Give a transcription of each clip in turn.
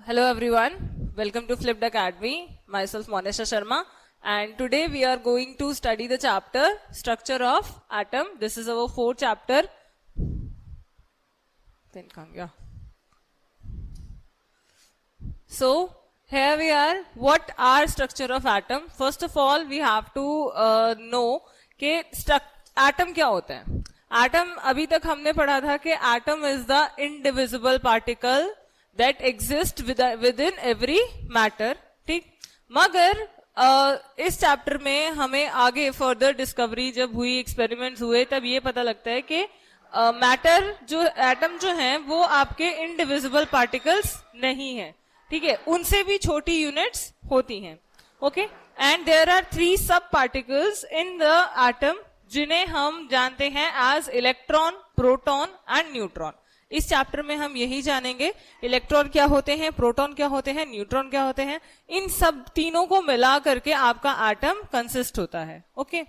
Hello everyone, welcome to Flipped Academy. Myself Monisha Sharma, and today we are going to study the chapter Structure of Atom. This is our fourth chapter. Then come, yeah. So here we are. What are structure of atom? First of all, we have to know कि atom क्या होता है. Atom अभी तक हमने पढ़ा था कि atom is the indivisible particle that exist within every matter. ठीक, मगर इस चैप्टर में हमें आगे फर्दर डिस्कवरी जब हुई, एक्सपेरिमेंट्स हुए, तब ये पता लगता है कि मैटर जो एटम जो हैं वो आपके इनडिविजिबल पार्टिकल्स नहीं है. ठीक है, उनसे भी छोटी यूनिट्स होती हैं. ओके, एंड देयर आर 3 सब पार्टिकल्स इन द एटम जिन्हें हम जानते हैं as electron, proton and neutron. इस चैप्टर में हम यही जानेंगे इलेक्ट्रॉन क्या होते हैं, प्रोटॉन क्या होते हैं, न्यूट्रॉन क्या होते हैं. इन सब तीनों को मिला करके आपका एटम कंसिस्ट होता है. Okay,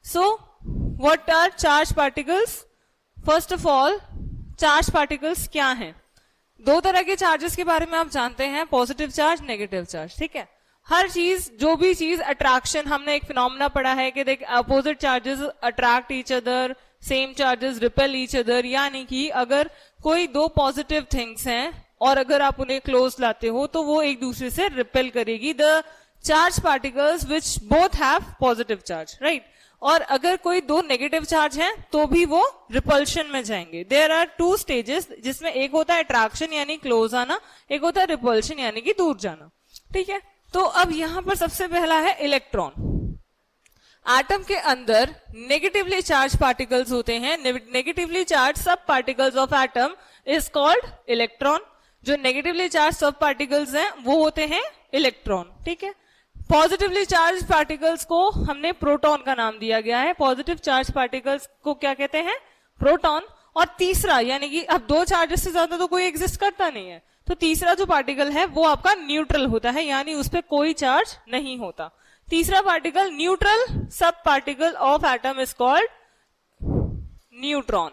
so what are charge particles? First of all, charge particles क्या हैं? 2 तरह के चार्जेस के बारे में आप जानते हैं, पॉजिटिव चार्ज, नेगेटिव चार्ज. ठीक है, हर चीज, जो भी चीज अट्रैक्शन, हमने एक फिनोमेना पढ़ा है कि देख opposite charges attract each other, same charges repel each other. यानी कि अगर कोई 2 पॉजिटिव थिंग्स हैं और अगर आप उन्हें क्लोज लाते हो तो वो एक दूसरे से रिपेल करेगी. The charge particles which both have positive charge, right. और अगर कोई 2 नेगेटिव चार्ज हैं तो भी वो रिपल्शन में जाएंगे. देयर आर 2 स्टेजेस, जिसमें एक होता है अट्रैक्शन यानी क्लोज आना, एक होता है रिपल्शन यानी कि दूर जाना. ठीक है, तो अब यहां पर सबसे पहला है इलेक्ट्रॉन. एटम के अंदर नेगेटिवली चार्ज पार्टिकल्स होते हैं. नेगेटिवली चार्ज सब particles of atom is called electron. जो नेगेटिवली चार्ज सब पार्टिकल्स हैं वो होते हैं इलेक्ट्रॉन. ठीक है, पॉजिटिवली चार्ज पार्टिकल्स को हमने प्रोटॉन का नाम दिया गया है. पॉजिटिव चार्ज पार्टिकल्स को क्या कहते हैं? प्रोटॉन. और तीसरा, यानी कि अब 2 चार्जेस से ज्यादा तो कोई एग्जिस्ट करता नहीं है, तो तीसरा जो पार्टिकल है वो आपका न्यूट्रल होता है, यानी उस पर कोई चार्ज नहीं होता. तीसरा पार्टिकल न्यूट्रल सब particle of atom is called neutron.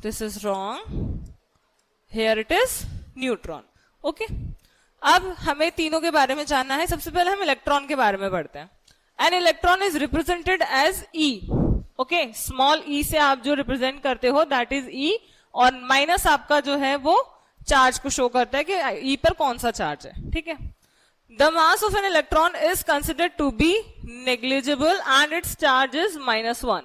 This is wrong, here it is neutron. Okay, अब हमें तीनों के बारे में जानना है. सबसे पहले हम इलेक्ट्रॉन के बारे में पढ़ते हैं. An electron is represented as E. Okay, small E से आप जो रिप्रेजेंट करते हो दैट इज ई, और माइनस आपका जो है वो चार्ज को शो करता है कि ई पर कौन सा चार्ज है. ठीक है, the mass of an electron is considered to be negligible and its charge is -1.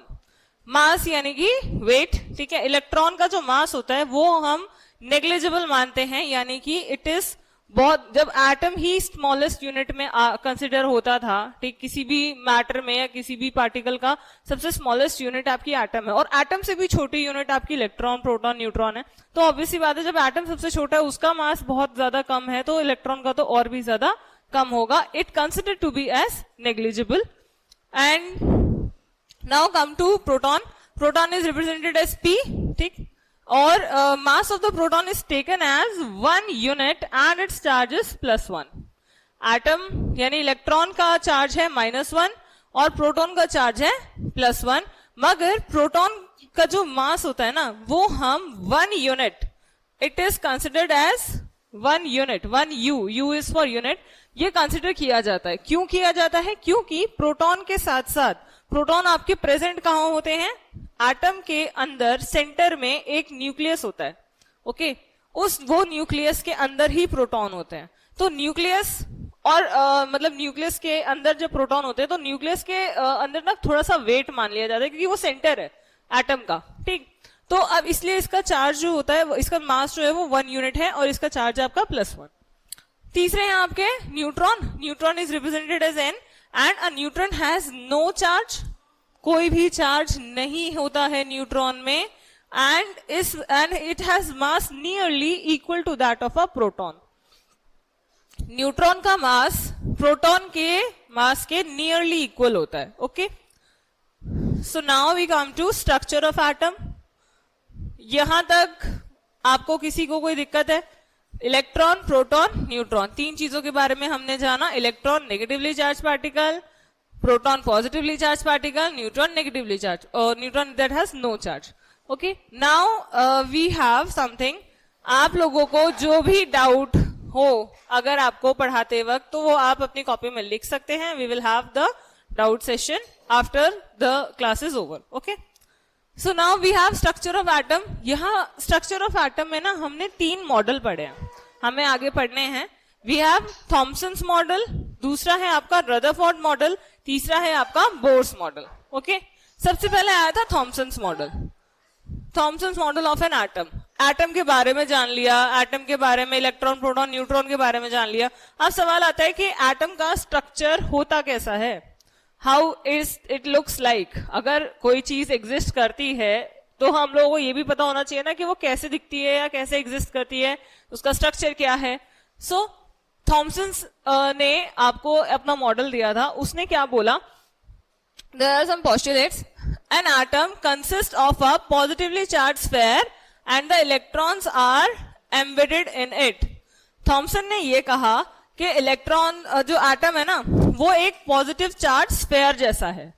Mass यानी कि वेट. ठीक है, इलेक्ट्रॉन का जो मास होता है वो हम नेग्लिजिबल मानते हैं, यानी कि इट इज बहुत, जब एटम ही स्मॉलेस्ट यूनिट में कंसिडर होता था, ठीक, किसी भी मैटर में या किसी भी पार्टिकल का सबसे स्मॉलेस्ट यूनिट आपकी एटम है, और एटम से भी छोटी यूनिट आपकी इलेक्ट्रॉन, प्रोटॉन, न्यूट्रॉन है. तो ऑब्वियसली बात है, जब एटम सबसे छोटा है उसका मास बहुत ज्यादा कम है, तो इलेक्ट्रॉन का तो और भी ज्यादा कम होगा. It consider to be as negligible. And now come to proton. Proton is represented as P. ठीक, और mass of the proton is taken as 1 unit and its charge is +1. Atom यानी इलेक्ट्रॉन का चार्ज है -1 और proton का charge है +1, मगर proton का जो मास होता है ना वो हम 1 unit, it is considered as 1 unit, 1 U is for unit, ये कंसिडर किया जाता है. क्यों किया जाता है? क्योंकि प्रोटॉन के साथ साथ प्रोटॉन आपके प्रेजेंट कहां होते हैं? एटम के अंदर सेंटर में एक न्यूक्लियस होता है. ओके, वो न्यूक्लियस के अंदर ही प्रोटॉन होते हैं. तो न्यूक्लियस और मतलब न्यूक्लियस के अंदर जब प्रोटॉन होते हैं तो न्यूक्लियस के अंदर ना थोड़ा सा वेट मान लिया जाता है, क्योंकि वो सेंटर है एटम का. ठीक, तो अब इसलिए इसका चार्ज जो होता है, इसका मास जो है वो 1 यूनिट है और इसका चार्ज आपका +1. तीसरे हैं आपके neutron. Neutron is represented as N and a neutron has no charge. कोई भी चार्ज नहीं होता है न्यूट्रॉन में. And it has mass nearly equal to that of a proton. Neutron का मास प्रोटॉन के मास के नियरली इक्वल होता है. Okay, so now we come to structure of atom. यहां तक आपको किसी को कोई दिक्कत है? इलेक्ट्रॉन, प्रोटॉन, न्यूट्रॉन, 3 चीजों के बारे में हमने जाना. Electron negatively charge particle, proton positively charge particle, neutron negatively charge, और neutron that has no charge. Okay, now we have something. आप लोगों को जो भी डाउट हो अगर आपको पढ़ाते वक्त, तो वो आप अपनी कॉपी में लिख सकते हैं. We will have the doubt session after the class is over. Okay, so now we have structure of atom. यहाँ स्ट्रक्चर ऑफ एटम में ना हमने 3 मॉडल पढ़े हैं, हमें आगे पढ़ने हैं. वी हैव थॉमसन्स मॉडल, दूसरा है आपका रदरफोर्ड मॉडल, तीसरा है आपका बोर्स मॉडल. ओके, सबसे पहले आया था Thomson's model. Thomson's model of an atom. Atom के बारे में जान लिया, एटम के बारे में, इलेक्ट्रॉन प्रोटॉन न्यूट्रॉन के बारे में जान लिया. अब सवाल आता है कि एटम का स्ट्रक्चर होता कैसा है, how is it looks like. अगर कोई चीज एग्जिस्ट करती है तो हम लोगों को ये भी पता होना चाहिए ना कि वो कैसे दिखती है या कैसे एग्जिस्ट करती है, उसका स्ट्रक्चर क्या है. सो थॉमसन्स ने आपको अपना मॉडल दिया था. उसने क्या बोला, there are some postulates. An atom consists of a positively charged sphere and the electrons are embedded in it. Thomson ने ये कहा कि इलेक्ट्रॉन जो एटम है ना वो एक पॉजिटिव चार्ज स्फेयर जैसा है.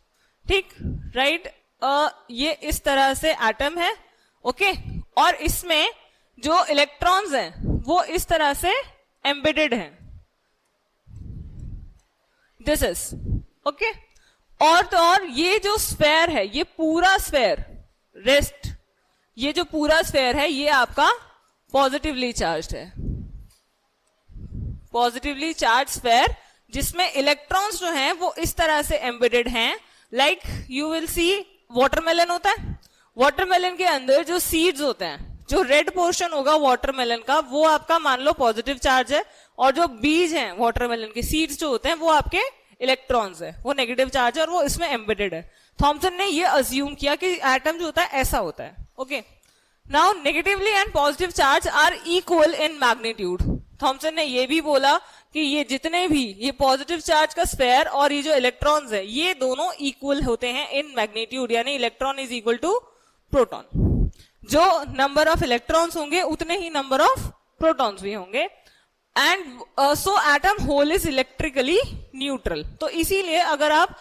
ठीक, राइट. ये इस तरह से एटम है. ओके, और इसमें जो इलेक्ट्रॉन्स हैं वो इस तरह से एम्बेडेड हैं. This is okay. और तो और ये जो स्फेयर है, ये पूरा स्फेयर रेस्ट, ये जो पूरा स्फेयर है ये आपका पॉजिटिवली चार्ज्ड है. पॉजिटिवली चार्ज स्फेयर जिसमें इलेक्ट्रॉन्स जो हैं वो इस तरह से एम्बेडेड हैं. Like you will see watermelon होता है, वाटरमेलन के अंदर जो सीड्स होते हैं, जो रेड पोर्शन होगा वाटरमेलन का वो आपका मान लो पॉजिटिव चार्ज है, और जो बीज हैं वाटरमेलन के सीड्स जो होते हैं वो आपके इलेक्ट्रॉन्स है, वो नेगेटिव चार्ज है और वो इसमें एम्बेडेड है. थॉमसन ने ये अज्यूम किया कि एटम जो होता है ऐसा होता है. Okay, now negatively and positive charge are equal in magnitude. Thomson ने ये भी बोला कि ये जितने भी ये पॉजिटिव चार्ज का स्फेयर और ये जो इलेक्ट्रॉन्स है ये दोनों इक्वल होते हैं इन मैग्नीट्यूड, यानी electron is equal to proton. जो नंबर ऑफ इलेक्ट्रॉन्स होंगे उतने ही नंबर ऑफ प्रोटॉन्स भी होंगे. And so atom whole is electrically neutral. तो इसीलिए अगर आप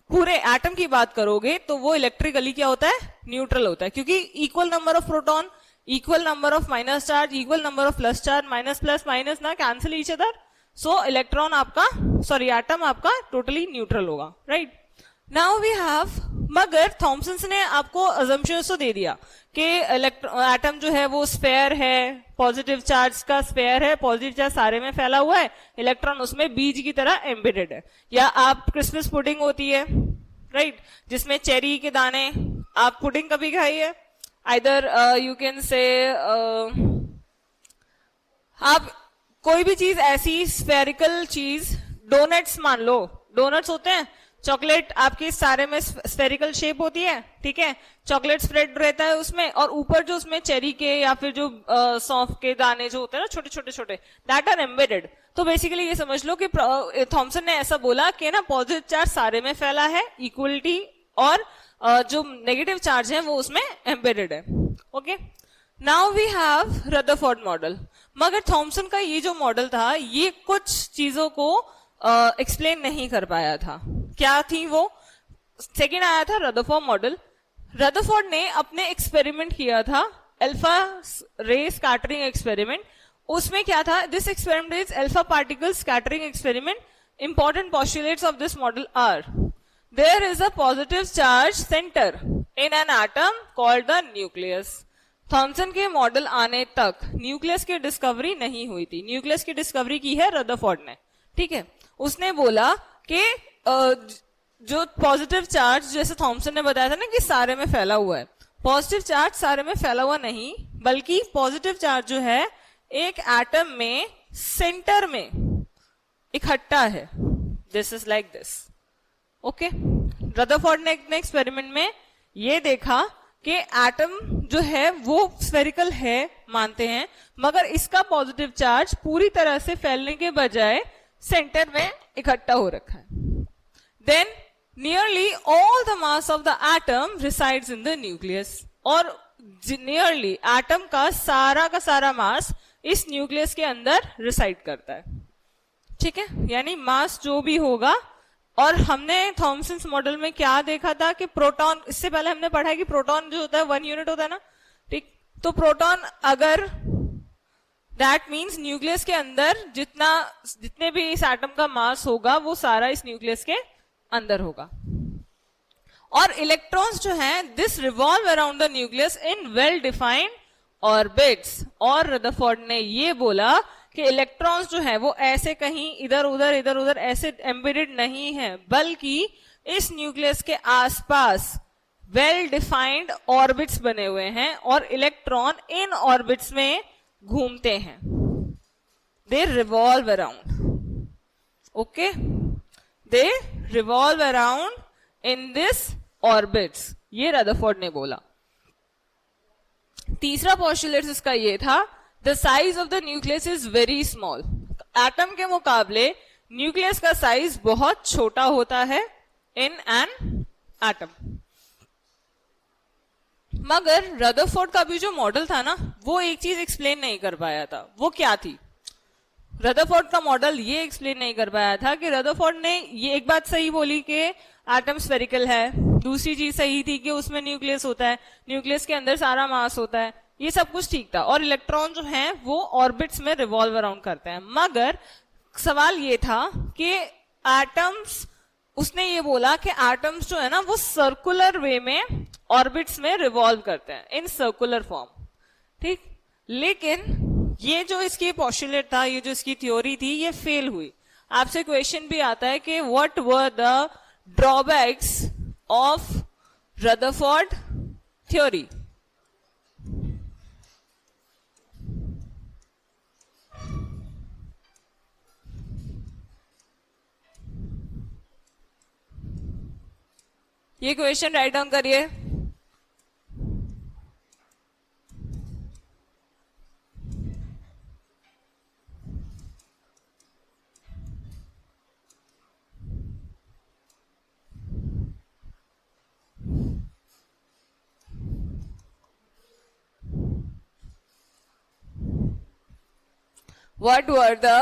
पूरे एटम की बात करोगे तो वो इलेक्ट्रिकली क्या होता है, न्यूट्रल होता है, क्योंकि equal number of proton, equal number of minus charge, equal number of plus charge, minus plus minus ना cancel each other. So electron आपका एटम आपका टोटली न्यूट्रल होगा. राइट, नाउ वी हैव, मगर थॉमसन ने आपको अजम्पशन तो दे दिया कि एटम जो है वो स्फेयर है, पॉजिटिव चार्ज का स्फेयर है, पॉजिटिव चार्ज सारे में फैला हुआ है, इलेक्ट्रॉन उसमें बीज की तरह एम्बेडेड है. या आप क्रिसमस पुडिंग होती है, राइट, जिसमें चेरी के दाने, आप पुडिंग कभी खाई है, आइदर यू कैन से आप कोई भी चीज ऐसी स्फेरिकल चीज, डोनट्स मान लो, डोनट्स होते हैं, चॉकलेट आपकी सारे में स्फेरिकल शेप होती है, ठीक है, चॉकलेट स्प्रेड रहता है उसमें, और ऊपर जो उसमें चेरी के या फिर जो सौंफ के दाने जो होते हैं ना छोटे छोटे छोटे, दैट आर एम्बेडेड. तो बेसिकली ये समझ लो कि थॉमसन ने ऐसा बोला कि ना पॉजिटिव चार्ज सारे में फैला है, इक्वलिटी, और जो नेगेटिव चार्ज है वो उसमें एम्बेडेड है. Okay, now we have Rutherford model. मगर थॉमसन का ये जो मॉडल था ये कुछ चीजों को एक्सप्लेन नहीं कर पाया था. क्या थी वो? सेकेंड आया था रदरफोर्ड मॉडल. रदरफोर्ड ने अपने एक्सपेरिमेंट किया था अल्फा रे स्कैटरिंग एक्सपेरिमेंट. उसमें क्या था, this experiment is alpha particle scattering experiment. Important postulates of this model are, there is a positive charge centre in an atom called the nucleus. Thomson के model आने तक nucleus की discovery नहीं हुई थी. न्यूक्लियस की डिस्कवरी की है रदरफोर्ड ने. ठीक है, उसने बोला कि जो पॉजिटिव चार्ज, जैसे थॉमसन ने बताया था ना कि सारे में फैला हुआ है, पॉजिटिव चार्ज सारे में फैला हुआ नहीं, बल्कि पॉजिटिव चार्ज जो है एक एटम में सेंटर में इकट्ठा है. This is like this. Okay, Rutherford ने अपने एक्सपेरिमेंट में ये देखा कि एटम जो है वो स्फेरिकल है मानते हैं, मगर इसका पॉजिटिव चार्ज पूरी तरह से फैलने के बजाय सेंटर में इकट्ठा हो रखा है. Then nearly all the mass of the atom resides in the nucleus. और nearly atom का सारा मास इस न्यूक्लियस के अंदर रिसाइड करता है. ठीक है, यानी मास जो भी होगा. और हमने थॉमसन्स मॉडल में क्या देखा था कि प्रोटॉन, इससे पहले हमने पढ़ा है कि प्रोटॉन जो होता है 1 यूनिट होता है ना. ठीक, तो प्रोटॉन अगर दैट मीन्स न्यूक्लियस के अंदर जितने भी इस एटम का मास होगा वो सारा इस न्यूक्लियस के अंदर होगा। और इलेक्ट्रॉन्स जो हैं this revolve around the nucleus in well defined orbits. और रदरफोर्ड ने ये बोला कि इलेक्ट्रॉन्स जो है वो ऐसे कहीं इधर उधर ऐसे एम्बेडेड नहीं है, बल्कि इस न्यूक्लियस के आसपास वेल डिफाइंड ऑर्बिट्स बने हुए हैं और इलेक्ट्रॉन इन ऑर्बिट्स में घूमते हैं। दे revolve around, okay, they revolve around in this orbits, ये रदरफोर्ड ने बोला। तीसरा पोस्टुलेट इसका ये था, the size of the nucleus is very small. Atom के मुकाबले न्यूक्लियस का साइज बहुत छोटा होता है इन एन एटम। मगर रदरफोर्ड का भी जो मॉडल था ना वो एक चीज एक्सप्लेन नहीं कर पाया था। वो क्या थी? रदरफोर्ड का मॉडल ये एक्सप्लेन नहीं कर पाया था कि रदरफोर्ड ने ये एक बात सही बोली कि एटम स्फेरिकल है, दूसरी चीज सही थी कि उसमें न्यूक्लियस होता है, न्यूक्लियस के अंदर सारा मास होता है, ये सब कुछ ठीक था, और इलेक्ट्रॉन जो हैं वो ऑर्बिट्स में रिवॉल्व अराउंड करते हैं। मगर सवाल ये था कि एटम्स, उसने ये बोला कि एटम्स जो है ना वो सर्कुलर वे में ऑर्बिट्स में रिवॉल्व करते हैं इन सर्कुलर फॉर्म, ठीक। लेकिन ये जो इसकी पोस्टुलेट था, ये जो इसकी थ्योरी थी, ये फेल हुई। आपसे क्वेश्चन भी आता है कि what were the drawbacks of Rutherford theory. ये क्वेश्चन राइट डाउन करिए। What were the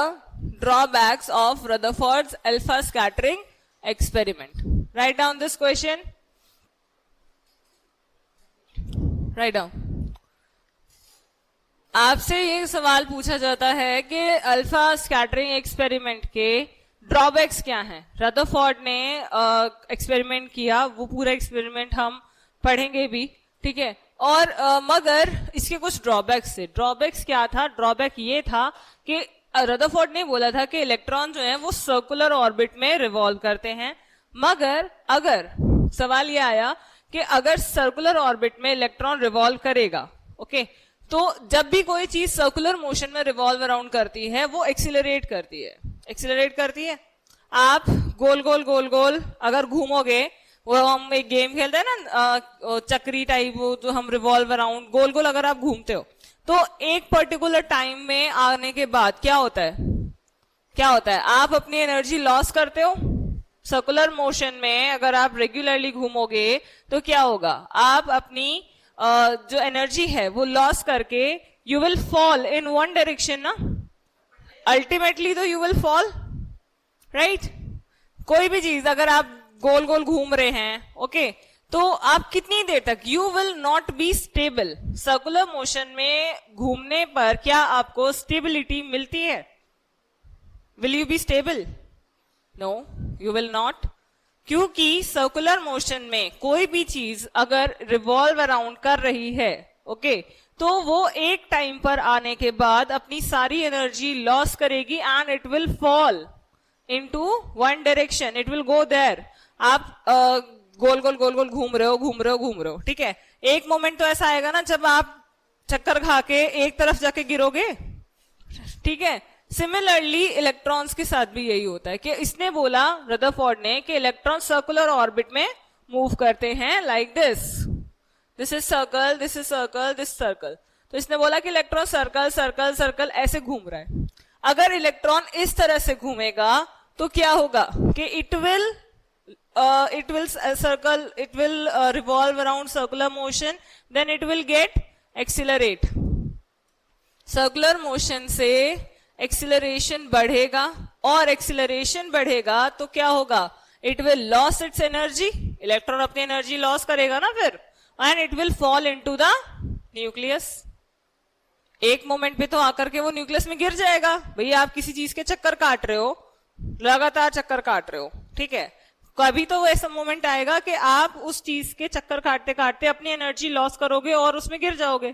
drawbacks of Rutherford's alpha scattering experiment? Write down this question. Write down. आपसे ये सवाल पूछा जाता है कि अल्फा स्कैटरिंग एक्सपेरिमेंट के ड्रॉबैक्स क्या हैं। रदरफोर्ड ने एक्सपेरिमेंट किया, वो पूरा एक्सपेरिमेंट हम पढ़ेंगे भी, ठीक है। और मगर इसके कुछ ड्रॉबैक्स थे। ड्रॉबैक्स क्या था? ड्रॉबैक ये था कि रदरफोर्ड ने बोला था कि इलेक्ट्रॉन जो है वो सर्कुलर ऑर्बिट में रिवॉल्व करते हैं, मगर अगर सवाल ये आया कि अगर सर्कुलर ऑर्बिट में इलेक्ट्रॉन रिवॉल्व करेगा, ओके, तो जब भी कोई चीज सर्कुलर मोशन में रिवॉल्व अराउंड करती है वो एक्सिलरेट करती है। एक्सिलरेट करती है। आप गोल गोल गोल गोल अगर घूमोगे, वो हम एक गेम खेलते हैं ना चक्री टाइप, वो जो हम रिवॉल्व अराउंड गोल गोल अगर आप घूमते हो तो एक पर्टिकुलर टाइम में आने के बाद क्या होता है? क्या होता है? आप अपनी एनर्जी लॉस करते हो। सर्कुलर मोशन में अगर आप रेगुलरली घूमोगे तो क्या होगा? आप अपनी जो एनर्जी है वो लॉस करके you will fall in one direction ना, अल्टीमेटली तो यू विल फॉल, राइट। कोई भी चीज अगर आप गोल गोल घूम रहे हैं, ओके, तो आप कितनी देर तक, you will not be stable. Circular motion में घूमने पर क्या आपको स्टेबिलिटी मिलती है? Will you be stable? No, you will not. क्योंकि सर्कुलर मोशन में कोई भी चीज अगर रिवॉल्व अराउंड कर रही है, ओके, तो वो एक टाइम पर आने के बाद अपनी सारी एनर्जी लॉस करेगी and it will fall into one direction, it will go there. आप गोल गोल गोल गोल घूम रहे हो, ठीक है। एक मोमेंट तो ऐसा आएगा ना जब आप चक्कर खा के एक तरफ जाके गिरोगे, ठीक है। सिमिलरली इलेक्ट्रॉन्स के साथ भी यही होता है कि इसने बोला, रदरफोर्ड ने, कि इलेक्ट्रॉन सर्कुलर ऑर्बिट में मूव करते हैं like this. This is circle, this is circle, this circle. तो इसने बोला कि इलेक्ट्रॉन सर्कल सर्कल सर्कल ऐसे घूम रहा है। अगर इलेक्ट्रॉन इस तरह से घूमेगा तो क्या होगा कि it will circle, it will revolve around circular motion, then it will get accelerate. Circular motion से एक्सिलरेशन बढ़ेगा, और एक्सिलरेशन बढ़ेगा तो क्या होगा? It will loss it's energy, electron अपनी एनर्जी लॉस करेगा ना फिर, and it will fall into the nucleus. एक मोमेंट पे तो आकर के वो न्यूक्लियस में गिर जाएगा। भैया आप किसी चीज के चक्कर काट रहे हो, लगातार चक्कर काट रहे हो, ठीक है, कभी तो ऐसा मोमेंट आएगा कि आप उस चीज के चक्कर काटते काटते अपनी एनर्जी लॉस करोगे और उसमें गिर जाओगे।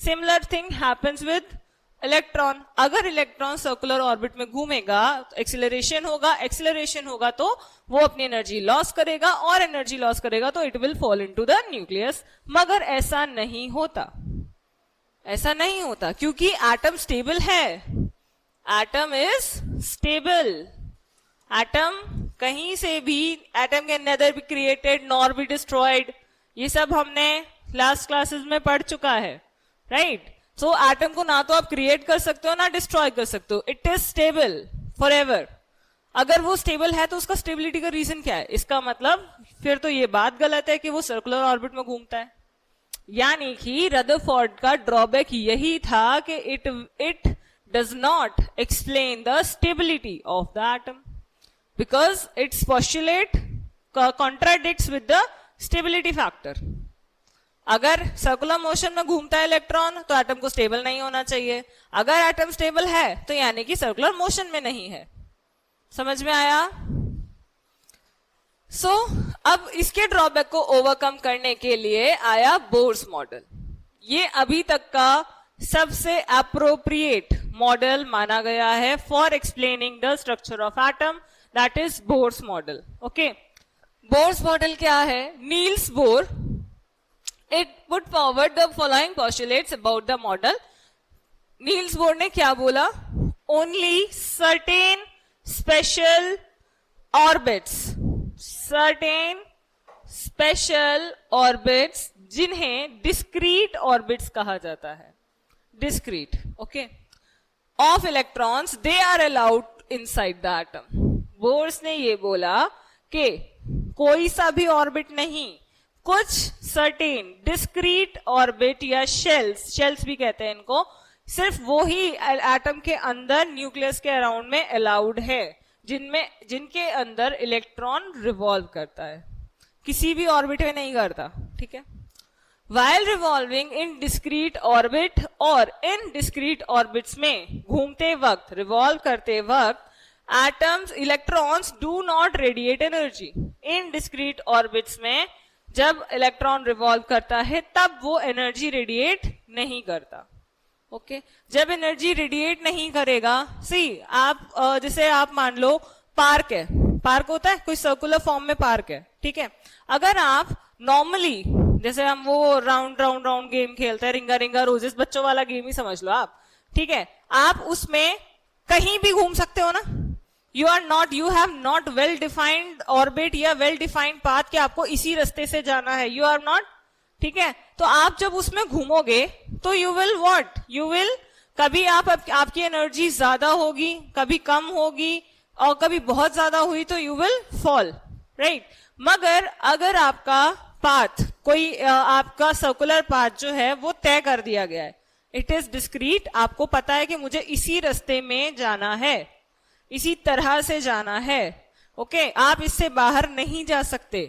Similar thing happens with electron. अगर इलेक्ट्रॉन सर्कुलर ऑर्बिट में घूमेगा तो एक्सीलरेशन होगा तो वो अपनी एनर्जी लॉस करेगा, और एनर्जी लॉस करेगा तो it will fall into the nucleus. मगर ऐसा नहीं होता, ऐसा नहीं होता, क्योंकि एटम स्टेबल है। Atom is stable. एटम कहीं से भी, atom can nether be created nor be destroyed. ये सब हमने लास्ट क्लासेस में पढ़ चुका है, राइट? सो एटम को ना तो आप क्रिएट कर सकते हो ना डिस्ट्रॉय कर सकते हो। It is stable for ever. अगर वो स्टेबल है तो उसका स्टेबिलिटी का रीजन क्या है? इसका मतलब फिर तो ये बात गलत है कि वो सर्कुलर ऑर्बिट में घूमता है। यानी कि रदरफोर्ड का ड्रॉबैक यही था कि it does not explain the stability of the atom because it's postulate contradicts with the stability factor. अगर सर्कुलर मोशन में घूमता है इलेक्ट्रॉन तो एटम को स्टेबल नहीं होना चाहिए। अगर एटम स्टेबल है तो यानी कि सर्कुलर मोशन में नहीं है। समझ में आया? अब इसके ड्रॉबैक को ओवरकम करने के लिए आया बोर्स मॉडल। ये अभी तक का सबसे अप्रोप्रिएट मॉडल माना गया है for explaining the structure of atom, that is Bohr's model. Okay, Bohr's model क्या है? Niels Bohr it put forward the following postulates about the model. Niels Bohr ने क्या बोला? Only certain special orbits जिन्हें discrete orbits कहा जाता है, discrete, okay, of electrons they are allowed inside the atom. Bohr's ने ये बोला कि कोई सा भी ऑर्बिट नहीं, कुछ सर्टेन डिस्क्रीट ऑर्बिट या शेल्स भी कहते हैं इनको, सिर्फ वो ही एटम के अंदर न्यूक्लियस के अराउंड में अलाउड है जिनके अंदर इलेक्ट्रॉन रिवॉल्व करता है, किसी भी ऑर्बिट में नहीं करता, ठीक है। वाइल रिवॉल्विंग इन डिस्क्रीट ऑर्बिट, और इन डिस्क्रीट ऑर्बिट्स में घूमते वक्त, रिवॉल्व करते वक्त atoms, electrons do not radiate energy. In discrete orbits में जब इलेक्ट्रॉन रिवॉल्व करता है तब वो एनर्जी रेडिएट नहीं करता। ओके, जब एनर्जी रेडिएट नहीं करेगा, सी आप जैसे आप मान लो पार्क है, पार्क होता है कोई सर्कुलर फॉर्म में पार्क है, ठीक है। अगर आप नॉर्मली जैसे हम वो राउंड गेम खेलते हैं, रिंगा रिंगा रोजेस, बच्चों वाला गेम ही समझ लो आप, ठीक है, आप उसमें कहीं भी घूम सकते हो ना। You have not well defined orbit या वेल डिफाइंड पाथ कि आपको इसी रास्ते से जाना है, यू आर नॉट, ठीक है। तो आप जब उसमें घूमोगे तो यू विल कभी आपकी एनर्जी ज्यादा होगी, कभी कम होगी, और कभी बहुत ज्यादा हुई तो यू विल फॉल, राइट। मगर अगर आपका पाथ कोई आपका सर्कुलर पाथ जो है वो तय कर दिया गया है, इट इज डिस्क्रीट, आपको पता है कि मुझे इसी रास्ते में जाना है, इसी तरह से जाना है, ओके, आप इससे बाहर नहीं जा सकते।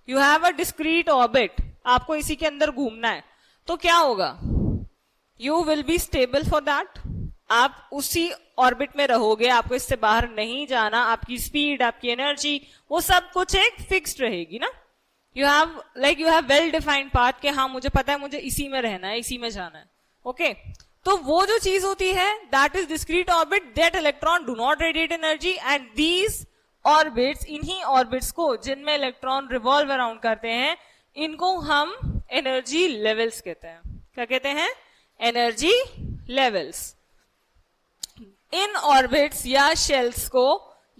You have a discrete orbit, आपको इसी के अंदर घूमना है, तो क्या होगा? You will be stable for that, आप उसी ऑर्बिट में रहोगे, आपको इससे बाहर नहीं जाना, आपकी स्पीड, आपकी एनर्जी, वो सब कुछ एक फिक्स्ड रहेगी ना। You have well defined path कि हाँ मुझे पता है मुझे इसी में रहना है, इसी में जाना है, ओके। तो वो जो चीज होती है that is discrete orbit, that electron do not radiate energy, and these orbits, इन्हीं ऑर्बिट्स को जिनमें इलेक्ट्रॉन रिवॉल्व अराउंड करते हैं, इनको हम एनर्जी लेवल्स कहते हैं। क्या कहते हैं? Energy levels. इन ऑर्बिट्स या शेल्स को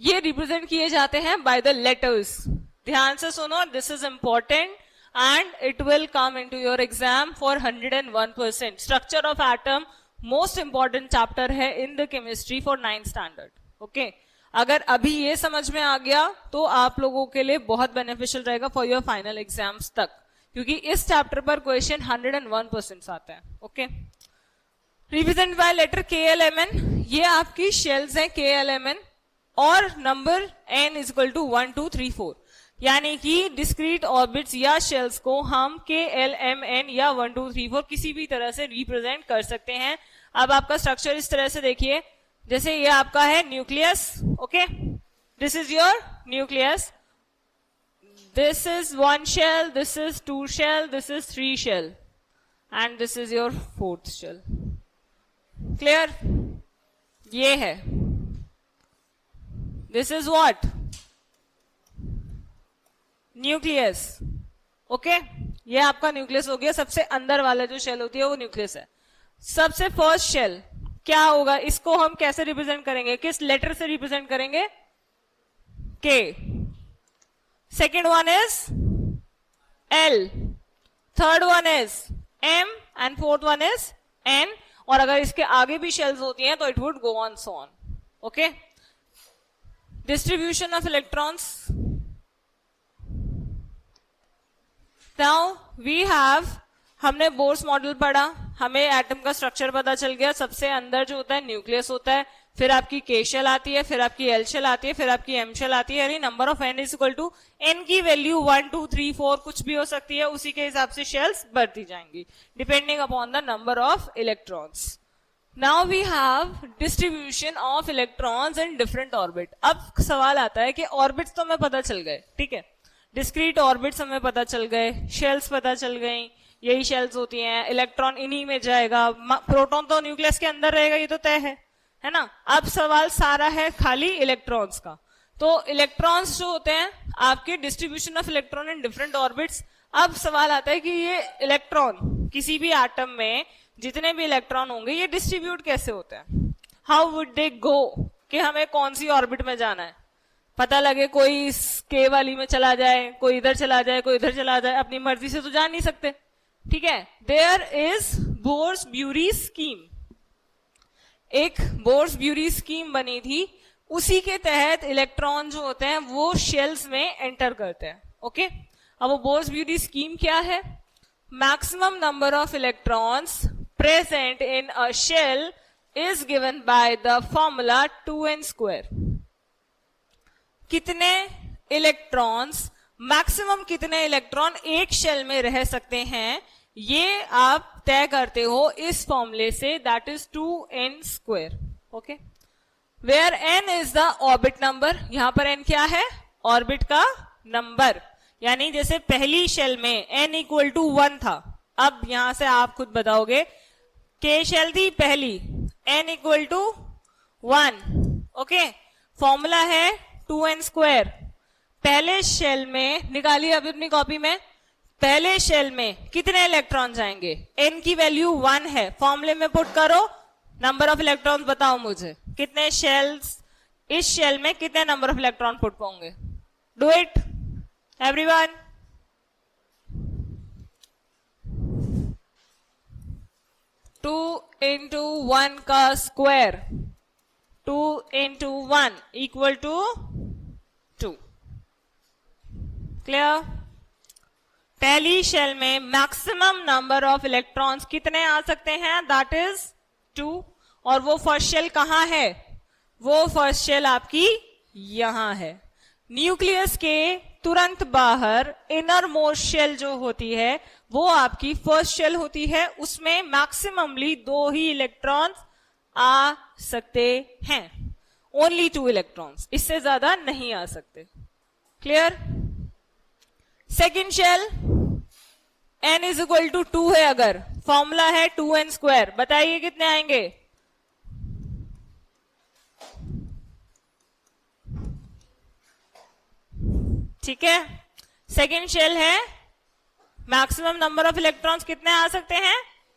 ये रिप्रेजेंट किए जाते हैं बाय द लेटर्स। ध्यान से सुनो, this is important and it will come into your exam for 101%. Structure of atom most important chapter है in the chemistry for 9th standard. Okay, अगर अभी ये समझ में आ गया तो आप लोगों के लिए बहुत beneficial रहेगा for your final exams तक, क्योंकि इस चैप्टर पर क्वेश्चन 101% आते हैं। Okay, represent by letter KLMN, ये आपकी शेल्स हैं KLMN, और number n is equal to 1 2 3 4, यानी कि डिस्क्रीट ऑर्बिट्स या शेल्स को हम KLMN या 1 2 3 4 किसी भी तरह से रिप्रेजेंट कर सकते हैं अब आपका स्ट्रक्चर इस तरह से देखिए, जैसे ये आपका है nucleus, okay, this is your nucleus, this is 1 shell, this is 2 shell, this is 3 shell, and this is your 4th shell. Clear? ये है, this is what? Nucleus, okay, ये आपका न्यूक्लियस हो गया, सबसे अंदर वाला जो शेल होती है वो न्यूक्लियस है. सबसे फर्स्ट शेल क्या होगा, इसको हम कैसे रिप्रेजेंट करेंगे, किस लेटर से रिप्रेजेंट करेंगे, K. Second one is L, third one is M, and fourth one is N. और अगर इसके आगे भी शेल्स होती हैं तो it would go on so on. Okay, distribution of electrons. Now we have, हमने बोर्स मॉडल पढ़ा, हमें एटम का स्ट्रक्चर पता चल गया. सबसे अंदर जो होता है न्यूक्लियस होता है, फिर आपकी के शेल आती है, फिर आपकी एल शेल आती है, फिर आपकी एम शेल आती है. यानी number of N is equal to N की वैल्यू 1 2 3 4 कुछ भी हो सकती है, उसी के हिसाब से शेल्स बढ़ती जाएंगी depending upon the number of electrons. Now we have distribution of electrons in different orbit. अब सवाल आता है कि ऑर्बिट्स तो हमें पता चल गए, ठीक है, डिस्क्रीट ऑर्बिट्स हमें पता चल गए, शेल्स पता चल गई, यही शेल्स होती हैं, इलेक्ट्रॉन इन्हीं में जाएगा, प्रोटॉन तो न्यूक्लियस के अंदर रहेगा, ये तो तय है ना. अब सवाल सारा है खाली इलेक्ट्रॉन्स का. तो इलेक्ट्रॉन्स जो होते हैं आपके, distribution of electron in different orbits. अब सवाल आता है कि ये इलेक्ट्रॉन किसी भी एटम में जितने भी इलेक्ट्रॉन होंगे ये डिस्ट्रीब्यूट कैसे होते हैं, हाउ वुड दे गो, कि हमें कौन सी ऑर्बिट में जाना है. पता लगे कोई के वाली में चला जाए, कोई इधर चला जाए, कोई इधर चला जाए, अपनी मर्जी से तो जा नहीं सकते, ठीक है. देयर इज बोर्स-ब्यूरी स्कीम, एक बोर्स-ब्यूरी स्कीम बनी थी, उसी के तहत इलेक्ट्रॉन जो होते हैं वो शेल्स में एंटर करते हैं. ओके, अब वो बोर्स-ब्यूरी स्कीम क्या है, maximum number of electrons present in a shell is given by the formula 2n². कितने इलेक्ट्रॉन्स, मैक्सिमम कितने इलेक्ट्रॉन एक शेल में रह सकते हैं, ये आप तय करते हो इस फॉर्मूले से, that is 2n². Okay, where n is the orbit number. यहां पर n क्या है, ऑर्बिट का नंबर. यानी जैसे पहली शेल में n इक्वल टू 1 था, अब यहां से आप खुद बताओगे, के शेल थी पहली, n equal to 1. Okay, formula है 2n². पहले शेल में निकालिए अभी अपनी कॉपी में, पहले शेल में कितने इलेक्ट्रॉन जाएंगे, n की वैल्यू 1 है, फॉर्मूले में पुट करो, नंबर ऑफ इलेक्ट्रॉन बताओ मुझे, कितने शेल्स, इस शेल में कितने नंबर ऑफ इलेक्ट्रॉन पुट होंगे. Do it everyone. Two into 1 का square, 2 into 1 equal to 2. Clear. पहली शेल में मैक्सिमम नंबर ऑफ इलेक्ट्रॉन्स कितने आ सकते हैं, दैट इज 2. और वो फर्स्ट शेल कहां है, वो फर्स्ट शेल आपकी यहां है. न्यूक्लियस के तुरंत बाहर इनर मोस्ट शेल जो होती है वो आपकी फर्स्ट शेल होती है, उसमें मैक्सिममली 2 ही इलेक्ट्रॉन्स आ सकते हैं, ओनली 2 इलेक्ट्रॉन्स, इससे ज्यादा नहीं आ सकते. Clear. Second shell n is equal to 2 है, अगर फॉर्मूला है 2n², बताइए कितने आएंगे. ठीक है, सेकेंड शेल है, मैक्सिमम नंबर ऑफ इलेक्ट्रॉन्स कितने आ सकते हैं,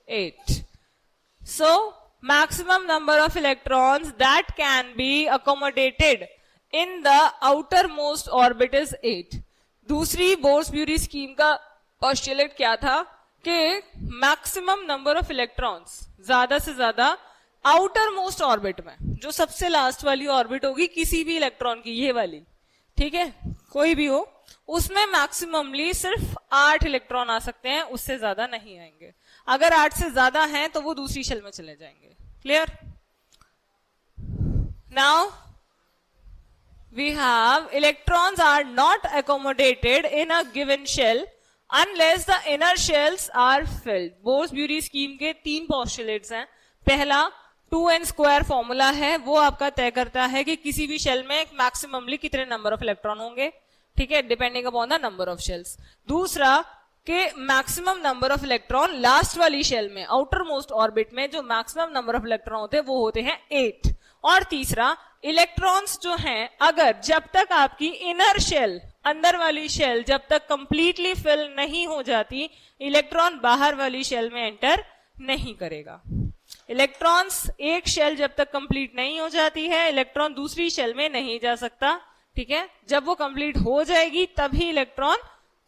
8. So maximum number of electrons that can be accommodated in the outer most orbit is 8. दूसरी बोर्स-ब्यूरी स्कीम का पोस्टुलेट क्या था कि मैक्सिमम नंबर ऑफ इलेक्ट्रॉन्स, ज्यादा से ज्यादा आउटर मोस्ट ऑर्बिट में, जो सबसे लास्ट वाली ऑर्बिट होगी किसी भी इलेक्ट्रॉन की, ये वाली, ठीक है, कोई भी हो, उसमें मैक्सिममली सिर्फ 8 इलेक्ट्रॉन आ सकते हैं, उससे ज्यादा नहीं आएंगे. अगर 8 से ज्यादा हैं तो वो दूसरी शेल में चले जाएंगे. Clear. Now we have electrons are not accommodated in a given shell unless the inner shells are filled. Bourse-bury scheme के 3 postulates हैं. पहला 2n² फॉर्मूला है, वो आपका तय करता है कि किसी भी शेल में मैक्सिममली कितने नंबर ऑफ इलेक्ट्रॉन होंगे, ठीक है, depending upon the number of shells. दूसरा कि maximum number of electron last वाली शेल में, आउटर मोस्ट ऑर्बिट में जो मैक्सिमम नंबर ऑफ इलेक्ट्रॉन होते हैं वो होते हैं 8। और तीसरा, इलेक्ट्रॉन्स जो हैं, अगर जब तक आपकी इनर शेल, अंदर वाली शेल जब तक कंप्लीटली फिल नहीं हो जाती, इलेक्ट्रॉन बाहर वाली शेल में एंटर नहीं करेगा। इलेक्ट्रॉन्स, एक शेल जब तक कंप्लीट नहीं हो जाती है, इलेक्ट्रॉन दूसरी शेल में नहीं जा सकता, ठीक है। जब वो कंप्लीट हो जाएगी तभी इलेक्ट्रॉन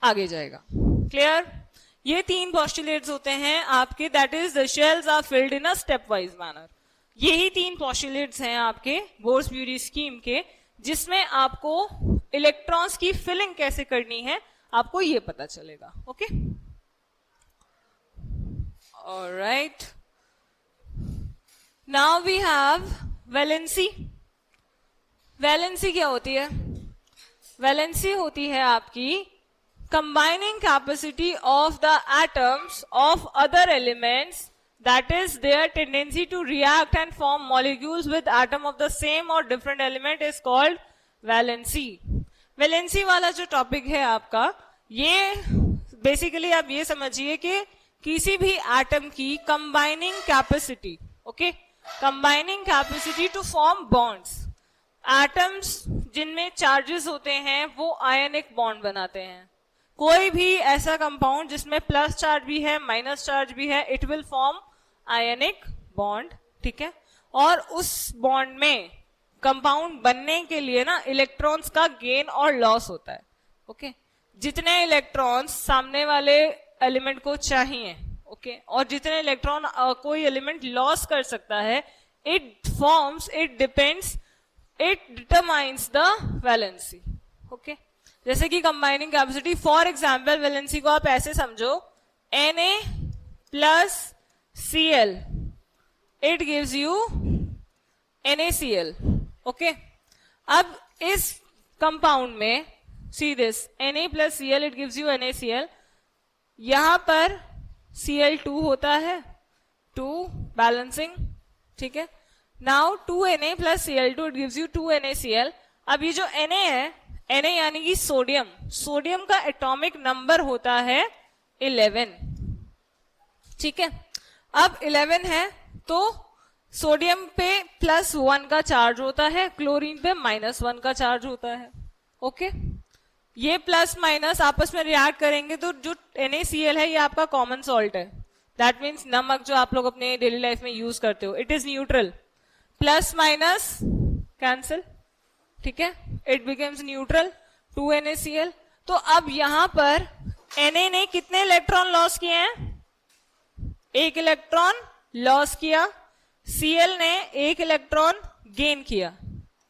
आगे जाएगा। क्लियर? ये 3 पोस्टुलेट्स होते हैं आपके, that is the shells are filled in a step wise manner. यही 3 पोस्टुलेट्स हैं आपके बोर्स-ब्यूरी स्कीम के, जिसमें आपको इलेक्ट्रॉन्स की फिलिंग कैसे करनी है आपको ये पता चलेगा। Okay, alright, now we have valency. Valency क्या होती है? वैलेंसी होती है आपकी combining capacity of the atoms of other elements, that is their tendency to react and form molecules with atom of the same or different element is called valency। Valency वाला जो topic है आपका, ये basically आप ये समझिए कि किसी भी एटम की combining capacity, okay, combining capacity to form bonds. Atoms जिनमें चार्जेस होते हैं वो आयनिक बॉन्ड बनाते हैं। कोई भी ऐसा कंपाउंड जिसमें प्लस चार्ज भी है माइनस चार्ज भी है, it will form ionic bond, ठीक है। और उस बॉन्ड में कंपाउंड बनने के लिए ना इलेक्ट्रॉन्स का गेन और लॉस होता है, ओके। जितने इलेक्ट्रॉन्स सामने वाले एलिमेंट को चाहिए, ओके, और जितने इलेक्ट्रॉन कोई एलिमेंट लॉस कर सकता है, it forms, it depends, it determines the valency, okay. जैसे कि combining capacity, for example valency को आप ऐसे समझो, Na plus Cl, it gives you NaCl, okay. अब इस कंपाउंड में, see this, Na plus Cl, it gives you NaCl। यहां पर Cl2 होता है, 2 बैलेंसिंग, ठीक है। Now 2Na plus Cl2, it gives you 2NaCl। अब ये जो Na है, Na यानी कि सोडियम, सोडियम का एटॉमिक नंबर होता है 11, ठीक है। अब 11 है तो सोडियम पे +1 का चार्ज होता है, क्लोरीन पे -1 का चार्ज होता है, ओके। ये प्लस माइनस आपस में रिएक्ट करेंगे तो जो NaCl है ये आपका कॉमन सॉल्ट है, दैट मीन्स नमक जो आप लोग अपने डेली लाइफ में यूज करते हो, it is neutral, plus minus cancel, ठीक है, इट बिकम्स न्यूट्रल, 2NaCl। तो अब यहां पर Na ने कितने इलेक्ट्रॉन लॉस किए हैं? 1 इलेक्ट्रॉन लॉस किया, Cl ने 1 इलेक्ट्रॉन गेन किया,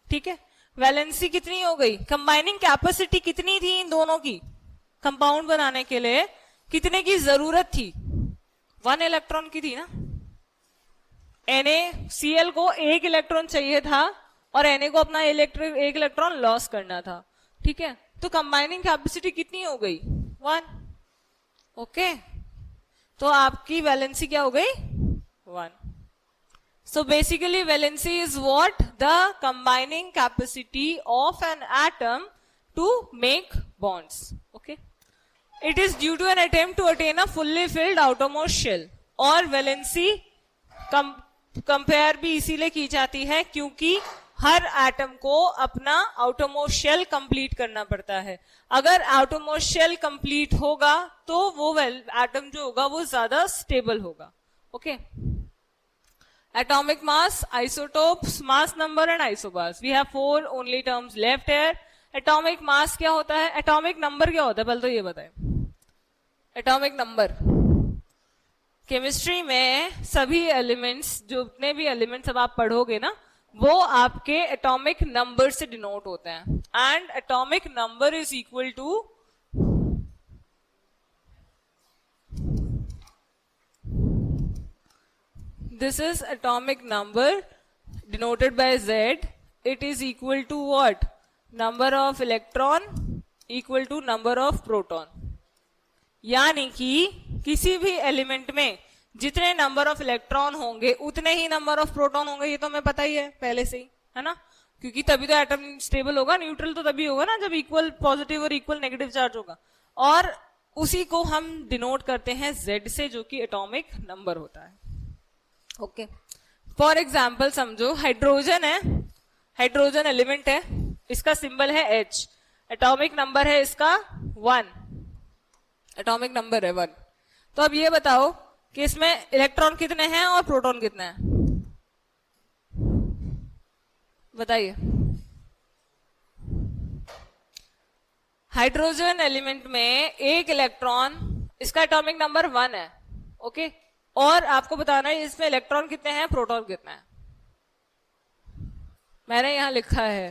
ठीक है। वैलेंसी कितनी हो गई? कंबाइनिंग कैपेसिटी कितनी थी इन दोनों की? कंपाउंड बनाने के लिए कितने की जरूरत थी? 1 इलेक्ट्रॉन की थी ना। NaCl को 1 इलेक्ट्रॉन चाहिए था और Na को अपना 1 इलेक्ट्रॉन लॉस करना था, ठीक है। तो कंबाइनिंग कैपेसिटी कितनी हो गई? 1, ओके। तो आपकी वैलेंसी क्या हो गई? 1। So basically valency is what? The combining capacity of an atom to make bonds, okay. It is due to an attempt to attain a fully filled outermost shell। और valency compare भी इसीलिए की जाती है क्योंकि हर एटम को अपना outermost shell complete करना पड़ता है। अगर आउटरमोस्ट शेल कंप्लीट होगा तो वो एटम जो होगा वो ज्यादा स्टेबल होगा, okay. Atomic mass, isotopes, mass number and isobars. We have 4 only terms left here. Atomic mass क्या होता है? Atomic number क्या होता है? पहले तो ये बताएं। Atomic number, केमिस्ट्री में सभी एलिमेंट्स, जो जितने भी एलिमेंट्स अब आप पढ़ोगे ना, वो आपके एटॉमिक नंबर से डिनोट होते हैं। And atomic number is equal to this is atomic number denoted by Z. It is equal to what? Number of electron equal to number of proton। यानी कि किसी भी एलिमेंट में जितने नंबर ऑफ इलेक्ट्रॉन होंगे उतने ही नंबर ऑफ प्रोटॉन होंगे, ये तो हमें पता ही है पहले से ही, है ना, क्योंकि तभी तो एटम स्टेबल होगा, न्यूट्रल तो तभी होगा ना जब इक्वल पॉजिटिव और इक्वल नेगेटिव चार्ज होगा। और उसी को हम डिनोट करते हैं Z से, जो कि एटॉमिक नंबर होता है। ओके, फॉर एग्जाम्पल समझो हाइड्रोजन है, हाइड्रोजन एलिमेंट है, इसका सिंबल है H, एटॉमिक नंबर है इसका 1, एटॉमिक नंबर है 1। तो अब ये बताओ कि इसमें इलेक्ट्रॉन कितने हैं और प्रोटॉन कितने हैं, बताइए। हाइड्रोजन एलिमेंट में एक इलेक्ट्रॉन, इसका एटॉमिक नंबर 1 है, ओके, और आपको बताना है इसमें इलेक्ट्रॉन कितने हैं, प्रोटॉन कितने हैं। मैंने यहां लिखा है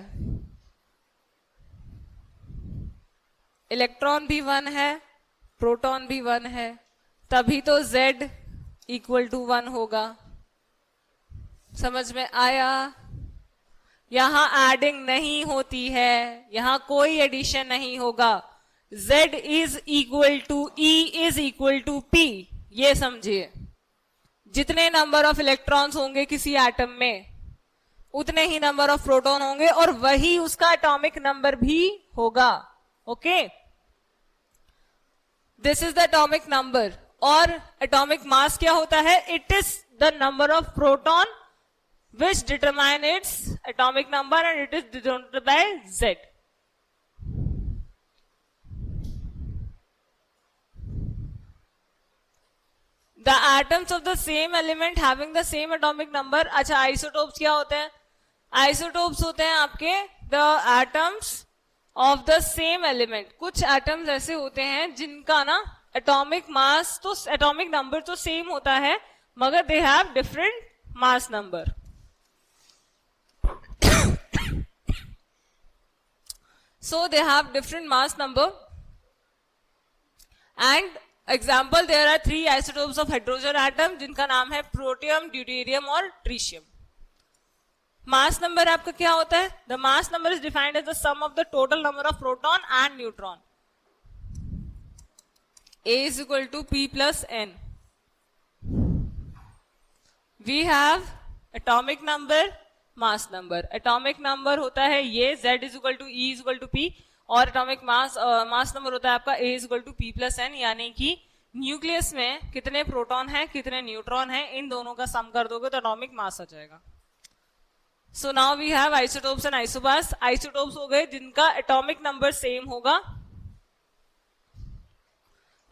इलेक्ट्रॉन भी 1 है, प्रोटॉन भी 1 है, तभी तो Z इक्वल टू 1 होगा। समझ में आया? यहां एडिंग नहीं होती है, यहां कोई एडिशन नहीं होगा। Z is equal to E is equal to P, ये समझिए। जितने नंबर ऑफ इलेक्ट्रॉन्स होंगे किसी एटम में उतने ही नंबर ऑफ प्रोटॉन होंगे और वही उसका एटॉमिक नंबर भी होगा। Okay, this is the atomic number. और एटॉमिक मास क्या होता है? It is the number of proton which determine its atomic number and it is denoted by Z. The atoms of the same element having the same atomic number. अच्छा, isotopes क्या होते हैं? Isotopes होते हैं आपके the atoms of the same element. कुछ atoms ऐसे होते हैं जिनका ना atomic mass तो atomic number तो same होता है, मगर they have different mass number. So they have different mass number. And example, there are 3 isotopes of hydrogen atom जिनका नाम है प्रोटियम, ड्यूटेरियम और ट्रिशियम। मास नंबर आपका क्या होता है? The mass number is defined as the sum of the total number of proton and neutron. A is equal to P plus N. We have atomic number, mass number. Atomic number होता है ये Z is equal to E is equal to P, और atomic mass number होता है आपका A is equal to P plus N, यानी कि nucleus में कितने प्रोटॉन हैं कितने न्यूट्रॉन हैं, इन दोनों का सम कर दोगे तो एटॉमिक मास आ जाएगा। So now we have isotopes and isobars. Isotopes हो गए जिनका एटॉमिक नंबर सेम होगा,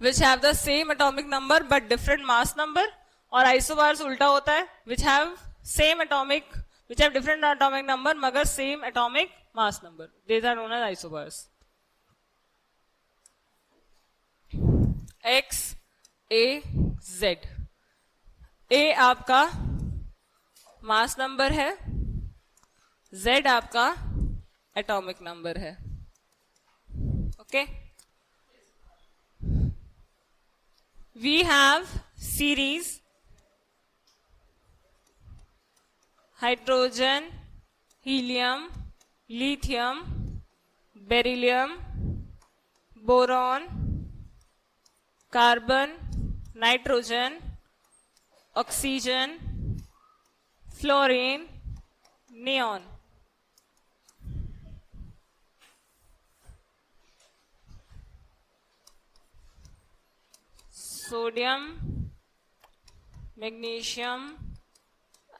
which have the same atomic number but different mass number, और आइसोबार्स उल्टा होता है, which have same atomic which have different atomic number मगर same atomic mass number. These are known as isobars. X, A, Z. A आपका mass number है, Z आपका atomic number है। Okay? We have series hydrogen, helium, lithium, beryllium, boron, carbon, nitrogen, oxygen, fluorine, neon. Sodium, magnesium,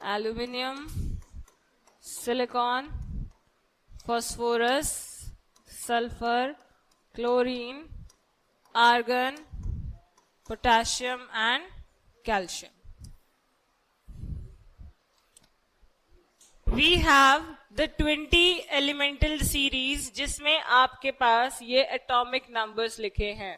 aluminium, silicon, phosphorus, sulphur, chlorine, argon, potassium and calcium. We have the 20 elemental series जिसमें आपके पास ये atomic numbers लिखे हैं।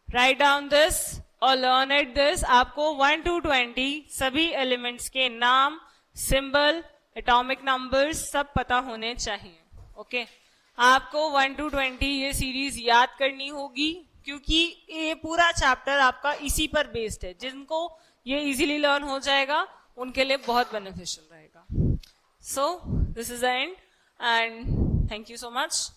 Write down this और learn at this. आपको 1 to 20 सभी elements के नाम, सिंबल, एटॉमिक नंबर्स सब पता होने चाहिए। ओके, आपको 1 to 20 ये सीरीज याद करनी होगी क्योंकि ये पूरा चैप्टर आपका इसी पर बेस्ड है। जिनको ये इजीली लर्न हो जाएगा उनके लिए बहुत बेनिफिशियल रहेगा। So this is the end and thank you so much.